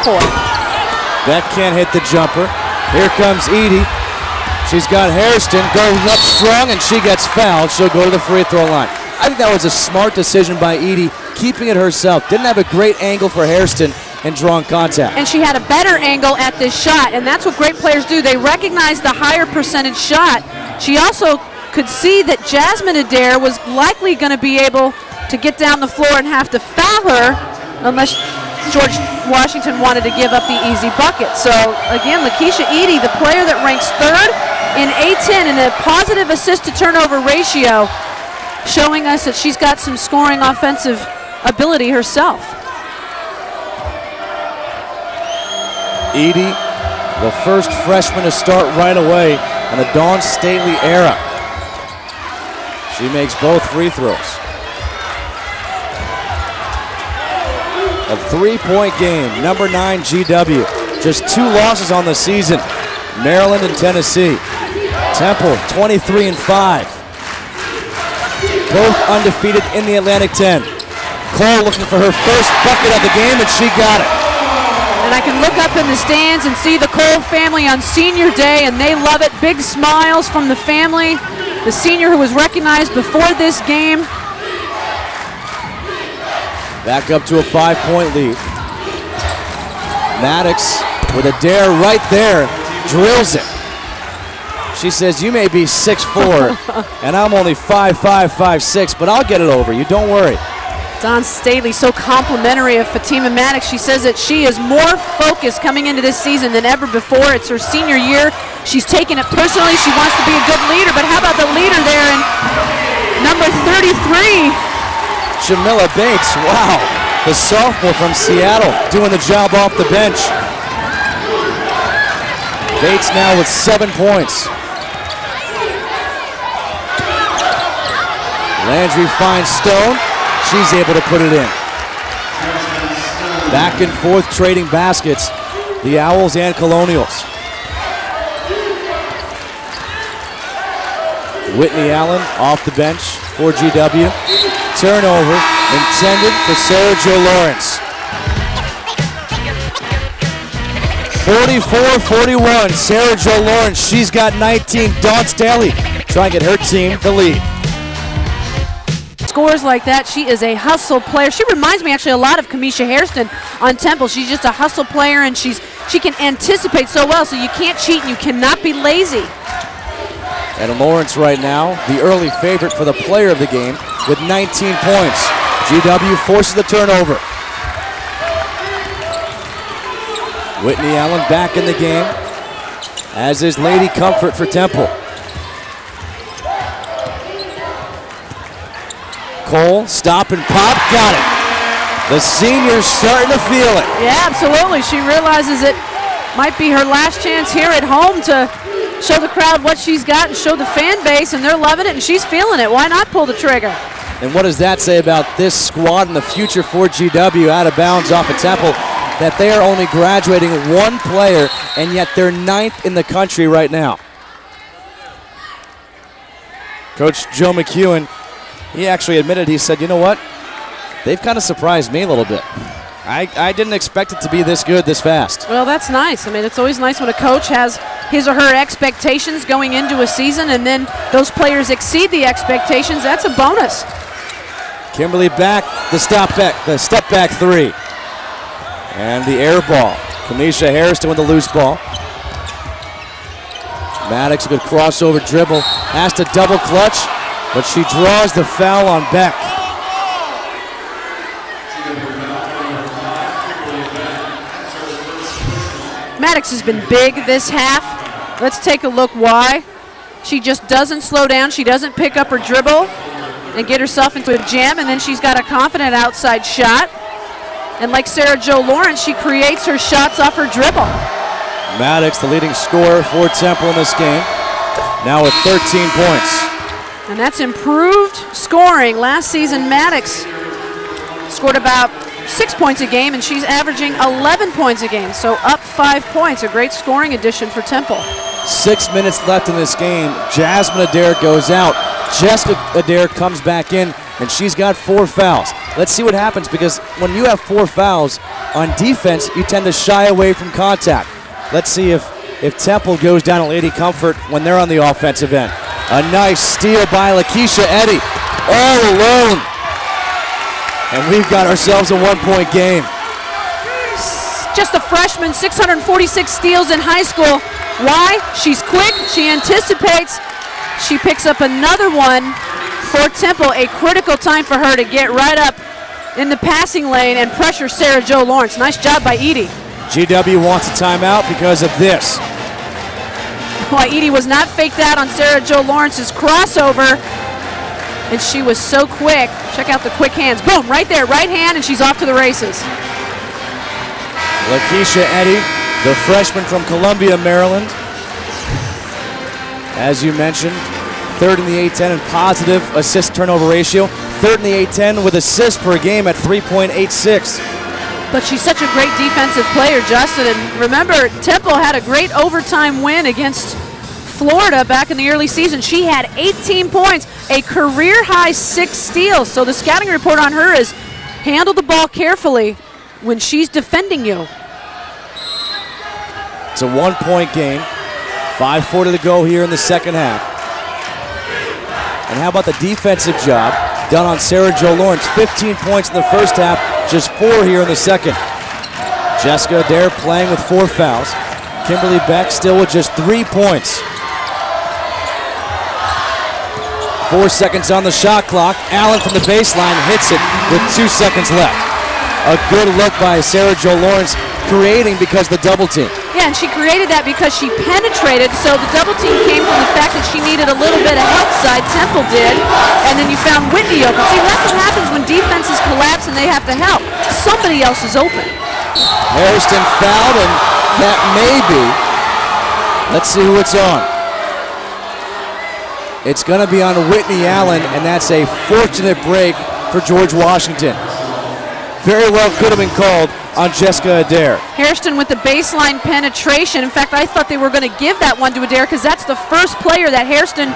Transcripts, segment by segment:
for. Beck can't hit the jumper. Here comes Edie. She's got Hairston going up strong, and she gets fouled. She'll go to the free throw line. I think that was a smart decision by Edie, keeping it herself. Didn't have a great angle for Hairston and drawing contact. And she had a better angle at this shot, and that's what great players do. They recognize the higher percentage shot. She also could see that Jasmine Adair was likely going to be able to get down the floor and have to foul her unless George Washington wanted to give up the easy bucket. So again, Lakeisha Edie, the player that ranks 3rd in A10 in a positive assist to turnover ratio, showing us that she's got some scoring offensive ability herself. Edie, the first freshman to start right away in the Dawn Staley era. She makes both free throws. A 3-point game, number 9 GW. Just 2 losses on the season, Maryland and Tennessee. Temple 23-5. Both undefeated in the Atlantic 10. Cole looking for her first bucket of the game, and she got it. And I can look up in the stands and see the Cole family on senior day, and they love it. Big smiles from the family. The senior who was recognized before this game. Back up to a 5-point lead. Maddox with a dare right there, drills it. She says, you may be 6'4", and I'm only 5'5", 5'6", but I'll get it over you, don't worry. Dawn Staley, so complimentary of Fatima Maddox. She says that she is more focused coming into this season than ever before. It's her senior year. She's taken it personally. She wants to be a good leader, but how about the leader there in number 33? Jamila Bates, wow. The sophomore from Seattle doing the job off the bench. Bates now with 7 points. Landry finds Stone. She's able to put it in. Back and forth trading baskets, the Owls and Colonials. Whitney Allen off the bench for GW. Turnover intended for Sarah Jo Lawrence. 44-41, Sarah Jo Lawrence. She's got 19. Dawn Staley trying to get her team the lead. Scores like that, she is a hustle player. She reminds me actually a lot of Kamisha Hairston on Temple. She's just a hustle player, and she can anticipate so well, so you can't cheat and you cannot be lazy. And Lawrence right now, the early favorite for the player of the game with 19 points. GW forces the turnover. Whitney Allen back in the game, as is Lady Comfort for Temple. Cole, stop and pop, got it. The senior's starting to feel it. Yeah, absolutely. She realizes it might be her last chance here at home to show the crowd what she's got and show the fan base, and they're loving it, and she's feeling it. Why not pull the trigger? And what does that say about this squad and the future for GW? Out of bounds off of Temple, that they are only graduating 1 player, and yet they're 9th in the country right now. Coach Joe McEwen, he actually admitted, he said, you know what? They've kind of surprised me a little bit. I didn't expect it to be this good this fast. Well, that's nice. I mean, it's always nice when a coach has his or her expectations going into a season, and then those players exceed the expectations. That's a bonus. Kimberly back, the step back 3. And the air ball. Kamisha Hairston with the loose ball. Maddox, a good crossover dribble. Has to double clutch, but she draws the foul on Beck. Maddox has been big this half. Let's take a look why. She just doesn't slow down. She doesn't pick up her dribble and get herself into a jam, and then she's got a confident outside shot. And like Sarah Jo Lawrence, she creates her shots off her dribble. Maddox, the leading scorer for Temple in this game, now with 13 points. And that's improved scoring. Last season, Maddox scored about 6 points a game, and she's averaging 11 points a game, so up 5 points. A great scoring addition for Temple. 6 minutes left in this game. Jasmine Adair goes out. Jessica Adair comes back in, and she's got 4 fouls. Let's see what happens, because when you have 4 fouls on defense, you tend to shy away from contact. Let's see if Temple goes down to Lady Comfort when they're on the offensive end. A nice steal by Lakeisha Eddy, all alone. And we've got ourselves a 1-point game. Just a freshman, 646 steals in high school. Why? She's quick, she anticipates. She picks up another one for Temple. A critical time for her to get right up in the passing lane and pressure Sarah Jo Lawrence. Nice job by Edie. GW wants a timeout because of this. Why, Edie was not faked out on Sarah Jo Lawrence's crossover, and she was so quick. Check out the quick hands. Boom, right there, right hand, and she's off to the races. Lakeisha Eddy, the freshman from Columbia, Maryland. As you mentioned, third in the A-10 in positive assist-turnover ratio, third in the A-10 with assists per game at 3.86. But she's such a great defensive player, Justin. And remember, Temple had a great overtime win against Florida back in the early season. She had 18 points, a career-high 6 steals. So the scouting report on her is handle the ball carefully when she's defending you. It's a 1-point game. 5:40 to go here in the second half. And how about the defensive job done on Sarah Jo Lawrence? 15 points in the first half, just 4 here in the second. Jessica Adair playing with 4 fouls. Kimberly Beck still with just 3 points. 4 seconds on the shot clock. Allen from the baseline hits it with 2 seconds left. A good look by Sarah Jo Lawrence, creating because of the double team. Yeah, and she created that because she penetrated, so the double team came from the fact that she needed a little bit of help side, Temple did, and then you found Whitney open. See, that's what happens when defenses collapse and they have to help. Somebody else is open. Hairston fouled, and that may be. Let's see who it's on. It's going to be on Whitney Allen, and that's a fortunate break for George Washington. Very well could have been called on Jessica Adair. Hairston with the baseline penetration. In fact, I thought they were going to give that one to Adair because that's the first player that Hairston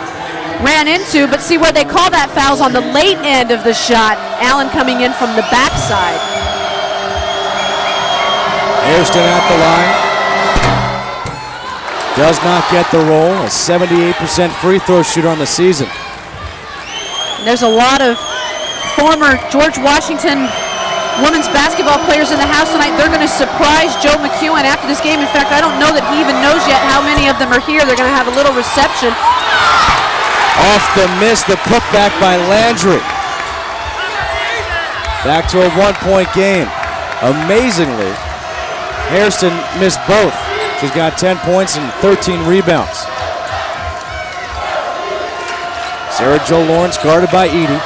ran into. But see where they call that foul's on the late end of the shot. Allen coming in from the backside. Hairston at the line. Does not get the roll. A 78% free throw shooter on the season. And there's a lot of former George Washington women's basketball players in the house tonight. They're going to surprise Joe McEwen after this game. In fact, I don't know that he even knows yet how many of them are here. They're going to have a little reception. Off the miss, the putback by Landry. Back to a 1-point game. Amazingly, Hairston missed both. She's got 10 points and 13 rebounds. Sarah Jo Lawrence guarded by Edie.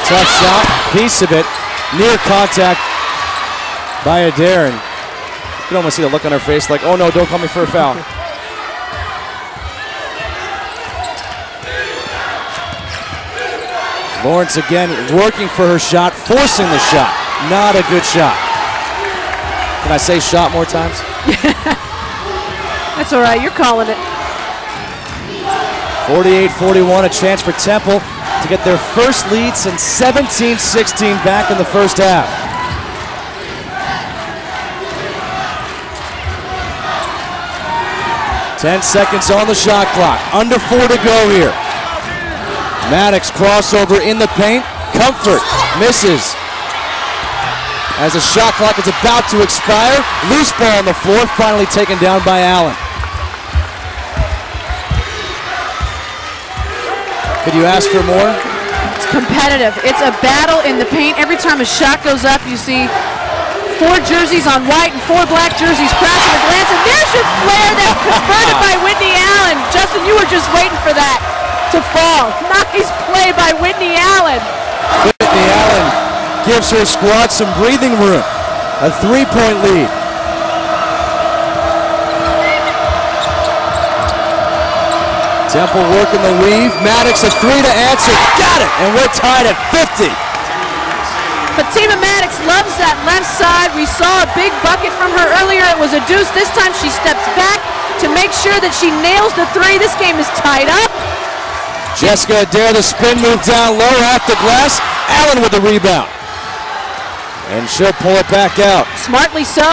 Tough shot, piece of it. Near contact by Adair, and you can almost see the look on her face like, oh no, don't call me for a foul. Lawrence again working for her shot, forcing the shot. Not a good shot. Can I say shot more times? That's all right, you're calling it. 48-41, a chance for Temple to get their first lead since 17-16 back in the first half. Ten seconds on the shot clock. Under 4 to go here. Maddox crossover in the paint. Comfort misses. As the shot clock is about to expire, loose ball on the floor, finally taken down by Allen. Could you ask for more? It's competitive. It's a battle in the paint. Every time a shot goes up, you see 4 jerseys on white and 4 black jerseys crashing a glance. And there's your flare that's converted by Whitney Allen. Justin, you were just waiting for that to fall. Nice play by Whitney Allen. Whitney Allen gives her squad some breathing room. A 3-point lead. Temple working the weave. Maddox a 3 to answer. Got it! And we're tied at 50. Fatima Maddox loves that left side. We saw a big bucket from her earlier. It was a deuce. This time she steps back to make sure that she nails the 3. This game is tied up. Jessica Adair, the spin move down low, off the glass. Allen with the rebound. And she'll pull it back out. Smartly so.